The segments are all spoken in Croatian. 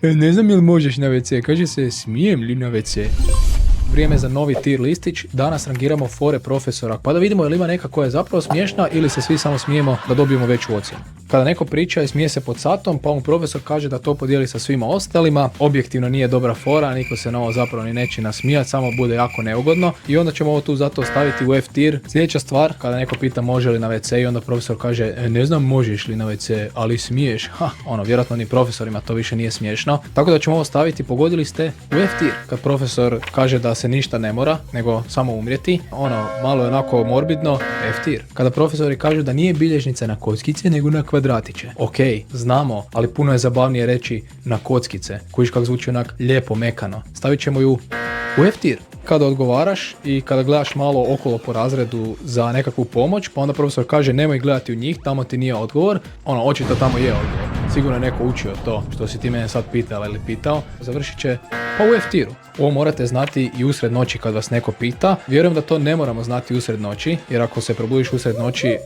Ne znam jel možeš na WC, kaže se smijem li na WC. Vrijeme za novi tier listić, danas rangiramo fore profesora, pa da vidimo je li ima neka koja je zapravo smiješna ili se svi samo smijemo da dobijemo veću ocjenu. Kada neko priča i smije se pod satom, pa mu profesor kaže da to podijeli sa svima ostalima, objektivno nije dobra fora, niko se na ovo zapravo ni neće nasmijati, samo bude jako neugodno i onda ćemo ovo tu zato staviti u F tier. Sljedeća stvar, kada neko pita može li na WC i onda profesor kaže ne znam možeš li na WC, ali smiješ, vjerojatno ni profesorima to više nije smiješno, tako da ćemo ovo staviti, pogodili ste, u F tier. Kad profesor kaže da se ništa ne mora, nego samo umrijeti, malo je onako morbidno, F tier. Kada profesori kažu da nije bilježnica na kockice, nego na kvadratiće. Ok, znamo, ali puno je zabavnije reći na kockice, kojiš kak zvuči onak lijepo mekano. Stavit ćemo ju u F tier. Kada odgovaraš i kada gledaš malo okolo po razredu za nekakvu pomoć, pa onda profesor kaže nemoj gledati u njih, tamo ti nije odgovor, očito tamo je odgovor. Sigurno je neko učio to što si ti mene sad pitala ili pitao, završit će pa u F tieru. Ovo morate znati i usred noći kad vas neko pita. Vjerujem da to ne moramo znati usred noći, jer ako se probudiš usred noći,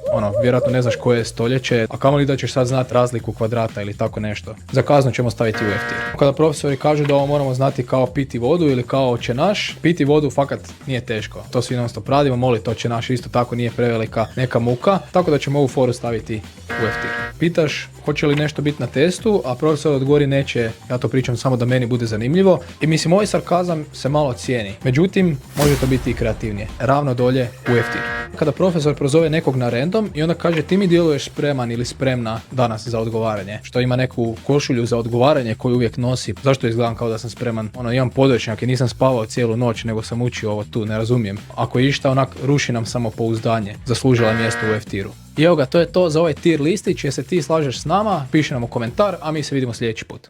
vjerojatno ne znaš koje je stoljeće, a kamoli da ćeš sad znati razliku kvadrata ili tako nešto. Za kaznu ćemo staviti u F tier. Kada profesori kažu da ovo moramo znati kao piti vodu ili kao oče naš, piti vodu fakat nije teško. To svi non stop radimo, moliti oče naš isto tako nije prevelika neka muka, tako da ćemo ovu foru staviti u F tier. Pitaš hoće li nešto biti na testu, a profesor odgovori neće, ja to pričam samo da meni bude zanimljivo i mislim ovaj sarkazam se malo cijeni. Međutim, može to biti i kreativnije. Ravno dolje u F tier. Kada profesor prozove nekog na random i onda kaže ti mi djeluješ spreman ili spremna danas za odgovaranje, što ima neku košulju za odgovaranje koju uvijek nosi, zašto izgledam kao da sam spreman, imam podrečnjak i nisam spavao cijelu noć nego sam učio ovo tu, ne razumijem. Ako je išta onak ruši nam samopouzdanje, zaslužila mjesto u F tieru. I evo ga, to je to za ovaj tier listić, jer se ti slažeš s nama, piši nam u komentar, a mi se vidimo sljedeći put.